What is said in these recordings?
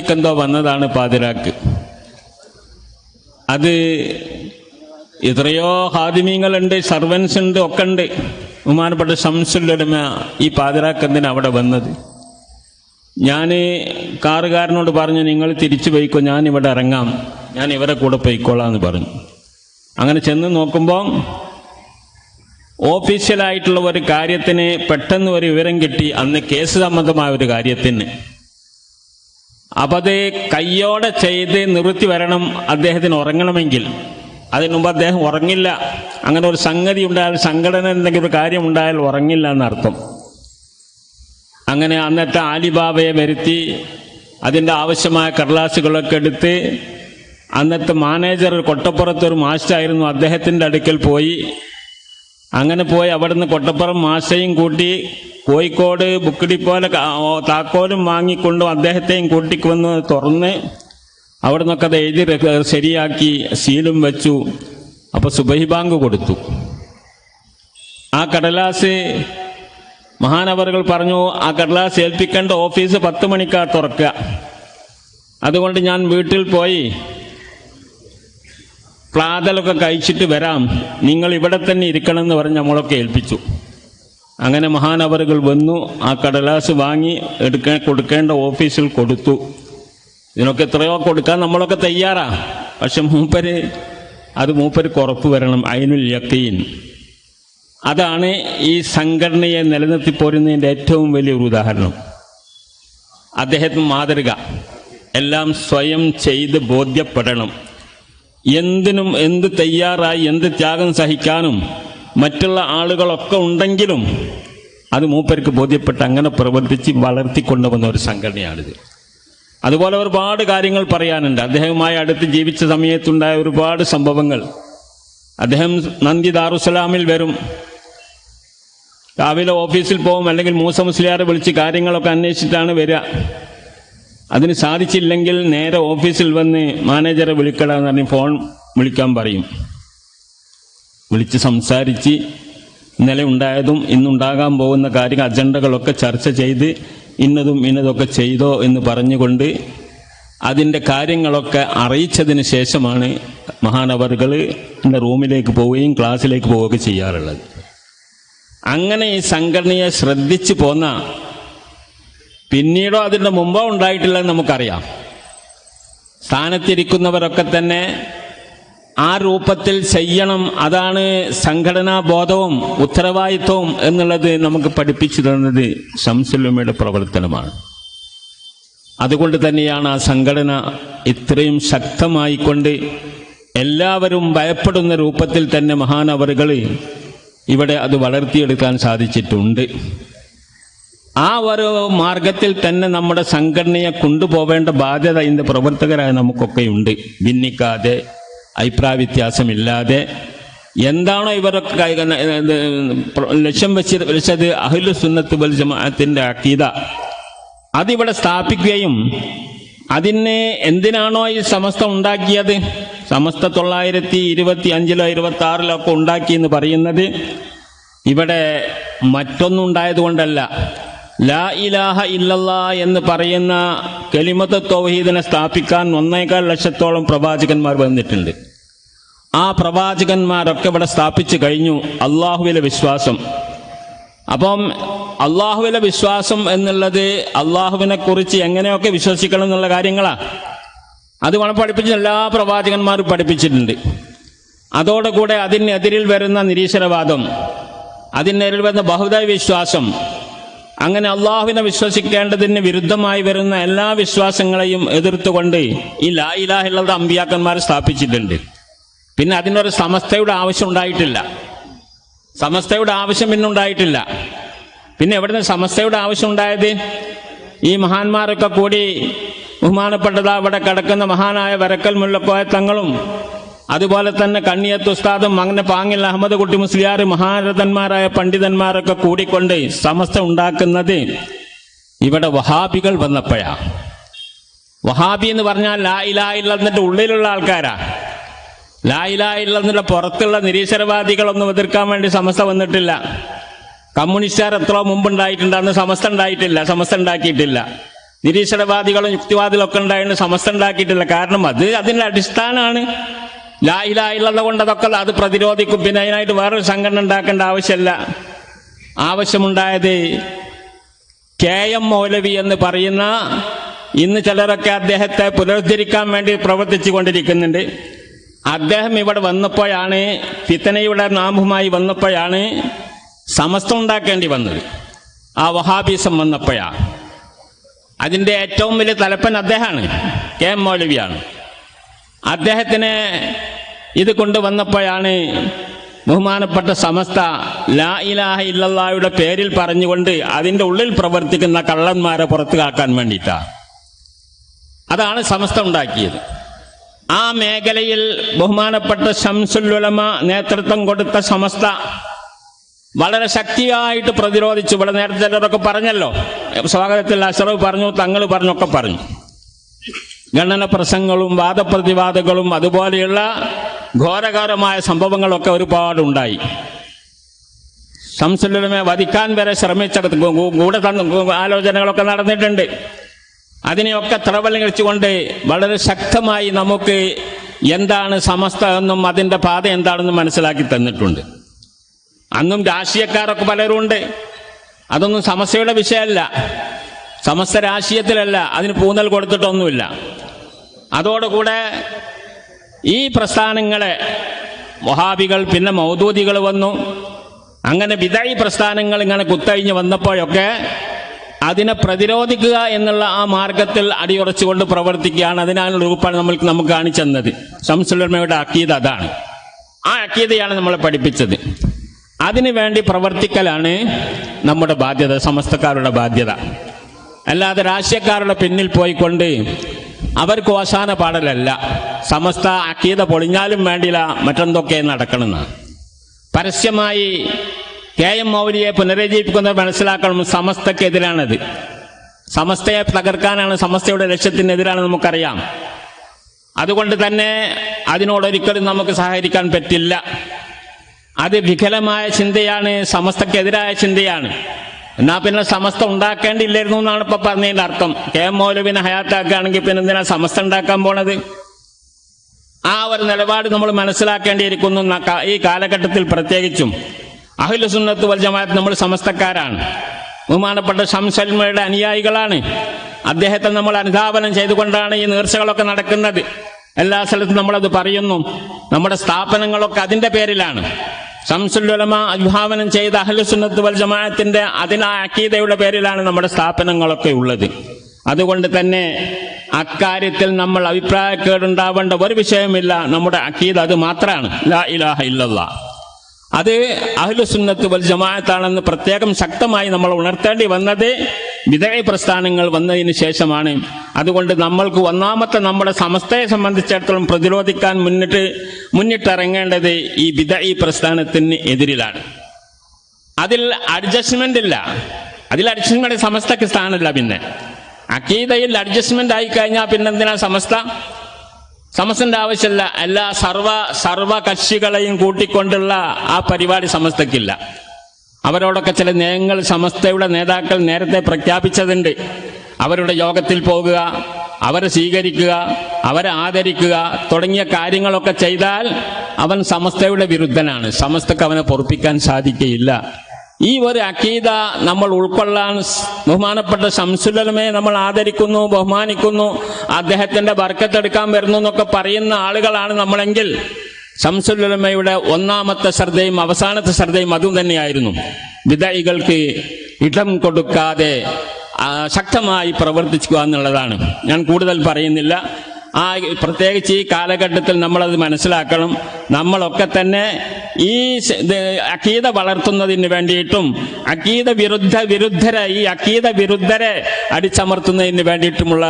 എന്തോ വന്നതാണ് പാതിരാക്ക്. അത് എത്രയോ ഹാദിമീങ്ങളുണ്ട്, സർവൻസ് ഉണ്ട്, ഒക്കെ ഉണ്ട്. ബഹുമാനപ്പെട്ട ശംസുൽ ഉലമ ഈ പാതിരാക്കെന്തിനാണ് അവിടെ വന്നത്? ഞാൻ കാറുകാരനോട് പറഞ്ഞു, നിങ്ങൾ തിരിച്ചു പോയിക്കോ, ഞാൻ ഇവിടെ ഇറങ്ങാം, ഞാൻ ഇവരെ കൂടെ പോയിക്കോളാം എന്ന് പറഞ്ഞു. അങ്ങനെ ചെന്ന് നോക്കുമ്പോൾ ഓഫീഷ്യലായിട്ടുള്ള ഒരു കാര്യത്തിന് പെട്ടെന്ന് ഒരു വിവരം കിട്ടി, അന്ന് കേസ് സംബന്ധമായ ഒരു കാര്യത്തിന്. അപ്പം അത് കയ്യോടെ ചെയ്ത് നിർത്തി വരണം അദ്ദേഹത്തിന് ഉറങ്ങണമെങ്കിൽ. അതിനു മുമ്പ് അദ്ദേഹം ഉറങ്ങില്ല. അങ്ങനെ ഒരു സംഗതി ഉണ്ടായാൽ, സംഘടന എന്തെങ്കിലും ഒരു കാര്യം ഉണ്ടായാൽ ഉറങ്ങില്ല എന്നർത്ഥം. അങ്ങനെ അന്നത്തെ ആലിബാബയെ വരുത്തി അതിൻ്റെ ആവശ്യമായ കടലാസുകളൊക്കെ എടുത്ത് അന്നത്തെ മാനേജർ കൊട്ടപ്പുറത്തൊരു മാഷായിരുന്നു, അദ്ദേഹത്തിൻ്റെ അടുക്കൽ പോയി. അങ്ങനെ പോയി അവിടുന്ന് കൊട്ടപ്പുറം മാഷയും കൂട്ടി കോഴിക്കോട് ബുക്ക് ഡിപ്പോയിലെ താക്കോലും വാങ്ങിക്കൊണ്ടു അദ്ദേഹത്തെയും കൂട്ടിക്കൊന്ന് തുറന്ന് അവിടെ നിന്നൊക്കെ അത് എഴുതി ശരിയാക്കി സീലും വെച്ചു. അപ്പോൾ സുബഹി ബാങ്ക് കൊടുത്തു. ആ കടലാസ് മഹാനവറുകൾ പറഞ്ഞു, ആ കടലാസ് ഏൽപ്പിക്കേണ്ട ഓഫീസ് 10 മണിക്കാ തുറക്കുക. അതുകൊണ്ട് ഞാൻ വീട്ടിൽ പോയി പ്രാതലൊക്കെ കഴിച്ചിട്ട് വരാം, നിങ്ങൾ ഇവിടെ തന്നെ ഇരിക്കണം എന്ന് പറഞ്ഞ് നമ്മളൊക്കെ ഏൽപ്പിച്ചു. അങ്ങനെ മഹാനവറുകൾ വന്നു, ആ കടലാസ് വാങ്ങി കൊടുക്കേണ്ട ഓഫീസിൽ കൊടുത്തു. ഇതിനൊക്കെ എത്രയോ കൊടുക്കാൻ നമ്മളൊക്കെ തയ്യാറാ. പക്ഷെ മൂപ്പർക്ക് ഉറപ്പ് വരണം, ഐനുൽ യഖീൻ. അതാണ് ഈ സംഘടനയെ നിലനിർത്തിപ്പോരുന്നതിൻ്റെ ഏറ്റവും വലിയൊരു ഉദാഹരണം. അദ്ദേഹത്തിന് മാതൃക. എല്ലാം സ്വയം ചെയ്ത് ബോധ്യപ്പെടണം. എന്തിനും എന്ത് തയ്യാറായി, എന്ത് ത്യാഗം സഹിക്കാനും മറ്റുള്ള ആളുകളൊക്കെ ഉണ്ടെങ്കിലും അത് മൂപ്പർക്ക് ബോധ്യപ്പെട്ട് അങ്ങനെ പ്രവർത്തിച്ച് വളർത്തിക്കൊണ്ടുവന്ന ഒരു സംഘടനയാണിത്. അതുപോലെ ഒരുപാട് കാര്യങ്ങൾ പറയാനുണ്ട്. അദ്ദേഹവുമായി അടുത്ത് ജീവിച്ച സമയത്തുണ്ടായ ഒരുപാട് സംഭവങ്ങൾ. അദ്ദേഹം നന്ദി ദാറുസലാമിൽ വരും, രാവിലെ ഓഫീസിൽ പോകും, അല്ലെങ്കിൽ മൂസ മുസ്ലിയാരെ വിളിച്ച് കാര്യങ്ങളൊക്കെ അന്വേഷിച്ചിട്ടാണ് വരിക. അതിന് സാധിച്ചില്ലെങ്കിൽ നേരെ ഓഫീസിൽ വന്ന് മാനേജറെ വിളിക്കണമെന്ന് പറഞ്ഞ് ഫോൺ വിളിക്കാൻ പറയും. വിളിച്ച് സംസാരിച്ച് ഇന്നലെ ഉണ്ടായതും ഇന്നുണ്ടാകാൻ പോകുന്ന കാര്യങ്ങൾ, അജണ്ടകളൊക്കെ ചർച്ച ചെയ്ത് ഇന്നതും ഇന്നതൊക്കെ ചെയ്തോ എന്ന് പറഞ്ഞുകൊണ്ട് അതിൻ്റെ കാര്യങ്ങളൊക്കെ അറിയിച്ചതിന് ശേഷമാണ് മഹാനവറുകൾ റൂമിലേക്ക് പോവുകയും ക്ലാസ്സിലേക്ക് പോവുകയൊക്കെ ചെയ്യാറുള്ളത്. അങ്ങനെ ഈ സംഘടനയെ ശ്രദ്ധിച്ചു പോന്ന, പിന്നീടോ അതിൻ്റെ മുമ്പോ ഉണ്ടായിട്ടില്ലെന്ന് നമുക്കറിയാം. സ്ഥാനത്തിരിക്കുന്നവരൊക്കെ തന്നെ ആ രൂപത്തിൽ ചെയ്യണം. അതാണ് സംഘടനാ ബോധവും ഉത്തരവാദിത്വവും എന്നുള്ളത് നമുക്ക് പഠിപ്പിച്ചു തന്നത് ശംസുൽ ഉലമയുടെ പ്രവർത്തനമാണ്. അതുകൊണ്ട് തന്നെയാണ് ആ സംഘടന ഇത്രയും ശക്തമായിക്കൊണ്ട് എല്ലാവരും ഭയപ്പെടുന്ന രൂപത്തിൽ തന്നെ മഹാനവറുകൾ ഇവിടെ അത് വളർത്തിയെടുക്കാൻ സാധിച്ചിട്ടുണ്ട്. ആ ഒരു മാർഗത്തിൽ തന്നെ നമ്മുടെ സംഘടനയെ കൊണ്ടുപോവേണ്ട ബാധ്യത ഇന്ന് പ്രവർത്തകരായ നമുക്കൊക്കെയുണ്ട്. ഭിന്നിക്കാതെ, അഭിപ്രായ വ്യത്യാസമില്ലാതെ എന്താണോ ഇവരൊക്കെ ലക്ഷ്യം വെച്ചത്, അഹ്ലു സുന്നത്ത് വൽ ജമാഅത്തിന്റെ അഖീദ, അതിവിടെ സ്ഥാപിക്കുകയും അതിന് എന്തിനാണോ ഈ സമസ്ത ഉണ്ടാക്കിയത്, സമസ്ത 925-ലോ 26-ലോ ഒക്കെ ഉണ്ടാക്കിയെന്ന് പറയുന്നത് ഇവിടെ മറ്റൊന്നും ഉണ്ടായതുകൊണ്ടല്ല. ലാ ഇലാഹ ഇല്ലല്ലാ എന്ന് പറയുന്ന കലിമത്ത് തൗഹീദിനെ സ്ഥാപിക്കാൻ 1.25 ലക്ഷത്തോളം പ്രവാചകന്മാർ വന്നിട്ടുണ്ട്. ആ പ്രവാചകന്മാരൊക്കെ ഇവിടെ സ്ഥാപിച്ചു കഴിഞ്ഞു അള്ളാഹുവിലെ വിശ്വാസം. അപ്പം അള്ളാഹുവിലെ വിശ്വാസം എന്നുള്ളത് അള്ളാഹുവിനെ കുറിച്ച് എങ്ങനെയൊക്കെ വിശ്വസിക്കണം എന്നുള്ള കാര്യങ്ങളാണ്. അത് പഠിപ്പിച്ച എല്ലാ പ്രവാചകന്മാരും പഠിപ്പിച്ചിട്ടുണ്ട്. അതോടുകൂടെ അതിനെതിരിൽ വരുന്ന നിരീശ്വരവാദം, അതിനെതിരിൽ വരുന്ന ബഹുദൈവ വിശ്വാസം, അങ്ങനെ അള്ളാഹുവിനെ വിശ്വസിക്കേണ്ടതിന് വിരുദ്ധമായി വരുന്ന എല്ലാ വിശ്വാസങ്ങളെയും എതിർത്തുകൊണ്ട് ഈ ലാ ഇലാഹ ഇല്ലല്ലാഹ് അമ്പിയാക്കന്മാർ സ്ഥാപിച്ചിട്ടുണ്ട്. പിന്നെ അതിനൊരു സമസ്തയുടെ ആവശ്യം ഉണ്ടായിട്ടില്ല. സമസ്തയുടെ ആവശ്യം പിന്നുണ്ടായിട്ടില്ല. പിന്നെ എവിടുന്ന് സമസ്തയുടെ ആവശ്യം ഉണ്ടായത്? ഈ മഹാന്മാരൊക്കെ കൂടി ബഹുമാനപ്പെട്ടതാ ഇവിടെ കിടക്കുന്ന മഹാനായ വരക്കൽ മുല്ലക്കോയ തങ്ങളും അതുപോലെ തന്നെ കണ്ണിയത്ത് ഉസ്താദും അങ്ങനെ പാങ്ങിൽ അഹമ്മദ് കുട്ടി മുസ്ലിയാർ, മഹാരഥന്മാരായ പണ്ഡിതന്മാരൊക്കെ കൂടിക്കൊണ്ട് സമസ്ത ഉണ്ടാക്കുന്നത് ഇവിടെ വഹാബികൾ വന്നപ്പോഴാ. വഹാബി എന്ന് പറഞ്ഞാൽ ലാ ഇലാഹ ഇല്ലല്ലാഹ് ഉള്ളിലുള്ള ആൾക്കാരാ. ലാ ഇലാഹ ഇല്ലല്ലാഹ് പുറത്തുള്ള നിരീശ്വരവാദികളൊന്നും എതിർക്കാൻ വേണ്ടി സമസ്ത വന്നിട്ടില്ല. കമ്മ്യൂണിസ്റ്റുകാർ എത്രയോ മുമ്പുണ്ടായിട്ടുണ്ട്, അന്ന് സമസ്ത ഉണ്ടായിട്ടില്ല, സമസ്ത ഉണ്ടാക്കിയിട്ടില്ല. നിരീശ്വരവാദികളും യുക്തിവാദികളൊക്കെ ഉണ്ടായിട്ട് സമസ്ത ഉണ്ടാക്കിയിട്ടില്ല. കാരണം അതിൻ്റെ അടിസ്ഥാനമാണ് ലാ ഇലാഹ ഇല്ലല്ലാഹ് കൊണ്ട് അതൊക്കെ അത് പ്രതിരോധിക്കും. പിന്നെ അതിനായിട്ട് വേറൊരു സംഘടന ഉണ്ടാക്കേണ്ട ആവശ്യമില്ല. ആവശ്യമുണ്ടായത് KM മൗലവി എന്ന് പറയുന്ന, ഇന്ന് ചിലരൊക്കെ അദ്ദേഹത്തെ പുനരുദ്ധരിക്കാൻ വേണ്ടി പ്രവർത്തിച്ചു കൊണ്ടിരിക്കുന്നുണ്ട്. അദ്ദേഹം ഇവിടെ വന്നപ്പോഴാണ്, ഫിത്നയുടെ നാമവുമായി വന്നപ്പോഴാണ് സമസ്ത ഉണ്ടാക്കേണ്ടി വന്നത്. ആ വഹാബിസം വന്നപ്പോഴാണ്. അതിൻ്റെ ഏറ്റവും വലിയ തലപ്പൻ അദ്ദേഹമാണ്, KM മൗലവിയാണ്. അദ്ദേഹത്തിന് ഇത് കൊണ്ടുവന്നപ്പോഴാണ് ബഹുമാനപ്പെട്ട സമസ്ത ലാ ഇലാഹ ഇല്ലല്ലാഹയുടെ പേരിൽ പറഞ്ഞുകൊണ്ട് അതിൻ്റെ ഉള്ളിൽ പ്രവർത്തിക്കുന്ന കള്ളന്മാരെ പുറത്തു കാക്കാൻ വേണ്ടിയിട്ടാണ്. അതാണ് സമസ്ത ഉണ്ടാക്കിയത്. ആ മേഖലയിൽ ബഹുമാനപ്പെട്ട ശംസുൽ ഉലമ നേതൃത്വം കൊടുത്ത സമസ്ത വളരെ ശക്തിയായിട്ട് പ്രതിരോധിച്ചു. ഇവിടെ നേരത്തെ ചിലരൊക്കെ പറഞ്ഞല്ലോ, സ്വാഗതത്തിൽ അഷ്റഫ് പറഞ്ഞു, തങ്ങൾ പറഞ്ഞൊക്കെ പറഞ്ഞു. ഗണന പ്രസംഗങ്ങളും വാദപ്രതിവാദങ്ങളും അതുപോലെയുള്ള ഘോരഘോരമായ സംഭവങ്ങളൊക്കെ ഒരുപാടുണ്ടായി. ശംസുൽ ഉലമയെ വധിക്കാൻ വരെ ശ്രമിച്ചെടുത്ത് ആലോചനകളൊക്കെ നടന്നിട്ടുണ്ട്. അതിനെയൊക്കെ തറവലിച്ചുകൊണ്ട് വളരെ ശക്തമായി നമുക്ക് എന്താണ് സമസ്ത എന്നും അതിൻ്റെ പാത എന്താണെന്നും മനസ്സിലാക്കി തന്നിട്ടുണ്ട്. അന്നും രാഷ്ട്രീയക്കാരൊക്കെ പലരും ഉണ്ട്. അതൊന്നും സമസ്തയുടെ വിഷയമല്ല, സമസ്ത രാഷ്ട്രീയത്തിലല്ല, അതിന് പൂന്നൽ കൊടുത്തിട്ടൊന്നുമില്ല. അതോടുകൂടെ ഈ പ്രസ്ഥാനങ്ങളെ വഹാബികൾ, പിന്നെ മൗദൂദികൾ വന്നു. അങ്ങനെ ബിദഈ പ്രസ്ഥാനങ്ങൾ ഇങ്ങനെ കുത്തഴിഞ്ഞ് വന്നപ്പോഴൊക്കെ അതിനെ പ്രതിരോധിക്കുക എന്നുള്ള ആ മാർഗത്തിൽ അടിയുറച്ചുകൊണ്ട് പ്രവർത്തിക്കുകയാണ്. അതിനാണ് രൂപമാണ് നമുക്ക് കാണിച്ചെന്നത്. ശംസുൽ ഉലമയുടെ അഖീദ അതാണ്. ആ അഖീദയാണ് നമ്മളെ പഠിപ്പിച്ചത്. അതിനു വേണ്ടി പ്രവർത്തിക്കലാണ് നമ്മുടെ ബാധ്യത, സമസ്തക്കാരുടെ ബാധ്യത. അല്ലാതെ രാഷ്ട്രീയക്കാരുടെ പിന്നിൽ പോയിക്കൊണ്ട് അവർക്ക് അവസാന പാടലല്ല. സമസ്ത അഖീദ പൊളിഞ്ഞാലും വേണ്ടില്ല, മറ്റെന്തൊക്കെ നടക്കണമെന്നാണ്. പരസ്യമായി KM മൗലിയെ പുനരുജ്ജീവിക്കുന്നത് മനസ്സിലാക്കണം. സമസ്തക്കെതിരാണത്. സമസ്തയെ തകർക്കാനാണ്, സമസ്തയുടെ ലക്ഷ്യത്തിനെതിരാണ് നമുക്കറിയാം. അതുകൊണ്ട് തന്നെ അതിനോടൊരിക്കലും നമുക്ക് സഹകരിക്കാൻ പറ്റില്ല. അത് വികലമായ ചിന്തയാണ്, സമസ്തക്കെതിരായ ചിന്തയാണ്. എന്നാ പിന്നെ സമസ്ത ഉണ്ടാക്കേണ്ടില്ലായിരുന്നു എന്നാണ് ഇപ്പൊ പറഞ്ഞതിന്റെ അർത്ഥം. KM മൗലവിനെ ഹയാത്താക്കുകയാണെങ്കിൽ പിന്നെ എന്തിനാ സമസ്ത ഉണ്ടാക്കാൻ പോണത്? ആ ഒരു നിലപാട് നമ്മൾ മനസ്സിലാക്കേണ്ടിയിരിക്കുന്നു. ഈ കാലഘട്ടത്തിൽ പ്രത്യേകിച്ചും അഹ്ലു സുന്നത്ത് വൽ ജമാഅത്ത് നമ്മൾ സമസ്തക്കാരാണ്. ബഹുമാനപ്പെട്ട ശംസുൽ ഉലമയുടെ അനുയായികളാണ്. അദ്ദേഹത്തെ നമ്മൾ അനുധാവനം ചെയ്തുകൊണ്ടാണ് ഈ നേർച്ചകളൊക്കെ നടക്കുന്നത്. എല്ലാ സ്ഥലത്തും നമ്മളത് പറയുന്നു. നമ്മുടെ സ്ഥാപനങ്ങളൊക്കെ അതിന്റെ പേരിലാണ്. ശംസുൽ ഉലമ അനുധാവനം ചെയ്ത അഹ്ലു സുന്നത്ത് വൽ ജമാഅത്തിന്റെ അതിനാ അഖീദയുടെ പേരിലാണ് നമ്മുടെ സ്ഥാപനങ്ങളൊക്കെ ഉള്ളത്. അതുകൊണ്ട് തന്നെ അക്കാര്യത്തിൽ നമ്മൾ അഭിപ്രായക്കേടുണ്ടാവേണ്ട ഒരു വിഷയമില്ല. നമ്മുടെ അഖീദ അത് മാത്രമാണ്, ലാ ഇലാഹ ഇല്ലല്ലാഹ്. അത് അഹ്ലു സുന്നത്ത് വൽ ജമാഅത്താണെന്ന് പ്രത്യേകം ശക്തമായി നമ്മൾ ഉണർത്തേണ്ടി വന്നത് ബിദഈ പ്രസ്ഥാനങ്ങൾ വന്നതിന് ശേഷമാണ്. അതുകൊണ്ട് നമ്മൾക്ക് ഒന്നാമത്തെ നമ്മുടെ സമസ്തയെ സംബന്ധിച്ചിടത്തോളം പ്രതിരോധിക്കാൻ മുന്നിട്ടിറങ്ങേണ്ടത് ഈ ബിദഈ പ്രസ്ഥാനത്തിന് എതിരിലാണ്. അതിൽ അഡ്ജസ്റ്റ്മെന്റ് ഇല്ല. അതിൽ അഡ്ജസ്റ്റ്മെന്റ് സമസ്തക്ക് സ്ഥാനമില്ല. പിന്നെ അഖീദയിൽ അഡ്ജസ്റ്റ്മെന്റ് ആയി കഴിഞ്ഞാൽ പിന്നെന്തിനാ സമസ്ത? സമസ്തന്റെ ആവശ്യമില്ല. എല്ലാ സർവ കക്ഷികളെയും കൂട്ടിക്കൊണ്ടുള്ള ആ പരിപാടി സമസ്തക്കില്ല. അവരോടൊക്കെ ചില നയങ്ങൾ സമസ്തയുടെ നേതാക്കൾ നേരത്തെ പ്രഖ്യാപിച്ചതുണ്ട്. അവരുടെ യോഗത്തിൽ പോകുക, അവരെ സ്വീകരിക്കുക, അവരെ ആദരിക്കുക തുടങ്ങിയ കാര്യങ്ങളൊക്കെ ചെയ്താൽ അവൻ സമസ്തയുടെ വിരുദ്ധനാണ്. സമസ്തക്ക് അവനെ പൊറുപ്പിക്കാൻ സാധിക്കുകയില്ല. ഈ ഒരു അഖീദ നമ്മൾ ഉൾക്കൊള്ളാൻ ബഹുമാനപ്പെട്ട ശംസുൽ ഉലമയെ നമ്മൾ ആദരിക്കുന്നു, ബഹുമാനിക്കുന്നു, അദ്ദേഹത്തിന്റെ ബർക്കത്തെടുക്കാൻ വരുന്നു എന്നൊക്കെ പറയുന്ന ആളുകളാണ് നമ്മളെങ്കിൽ ശംസുൽ ഉലമയുടെ ഒന്നാമത്തെ ശ്രദ്ധയും അവസാനത്തെ ശ്രദ്ധയും അതും തന്നെയായിരുന്നു. ബിദഈകൾക്ക് ഇടം കൊടുക്കാതെ ശക്തമായി പ്രവർത്തിക്കുക എന്നുള്ളതാണ്. ഞാൻ കൂടുതൽ പറയുന്നില്ല. പ്രത്യേകിച്ച് ഈ കാലഘട്ടത്തിൽ നമ്മളത് മനസ്സിലാക്കണം. നമ്മളൊക്കെ തന്നെ ഈ അഖീദ വളർത്തുന്നതിന് വേണ്ടിയിട്ടും അഖീദ വിരുദ്ധരെ ഈ അഖീദ വിരുദ്ധരെ അടിച്ചമർത്തുന്നതിന് വേണ്ടിയിട്ടുമുള്ള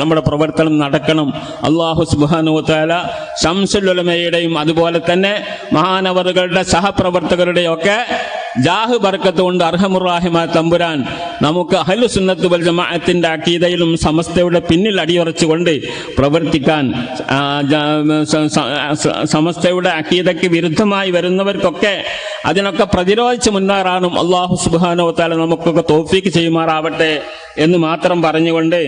നമ്മുടെ പ്രവർത്തനം നടക്കണം. അല്ലാഹു സുബ്ഹാനഹു വ തആല ശംസുൽ ഉലമയുടെയും അതുപോലെ തന്നെ മഹാനവറുകളുടെ സഹപ്രവർത്തകരുടെയും ഒക്കെ ജാഹ് ബർക്കത്ത് കൊണ്ട് അർഹമുറാഹിമായ തമ്പുരാൻ നമുക്ക് അഹ്ലു സുന്നത്ത് വൽ ജമാഅത്തിന്റെ അഖീദയിലും സമസ്തയുടെ പിന്നിൽ അടിയുറച്ചുകൊണ്ട് പ്രവർത്തിക്കാൻ, സമസ്തയുടെ അഖീദയ്ക്ക് വിരുദ്ധമായി വരുന്നവർക്കൊക്കെ അതിനൊക്കെ പ്രതിരോധിച്ച് മുന്നേറാനും അല്ലാഹു സുബ്ഹാനഹു വ തആല നമുക്കൊക്കെ തൗഫീഖ് ചെയ്യുമാറാവട്ടെ. എന്ന് മാത്രം പറഞ്ഞുകൊണ്ട്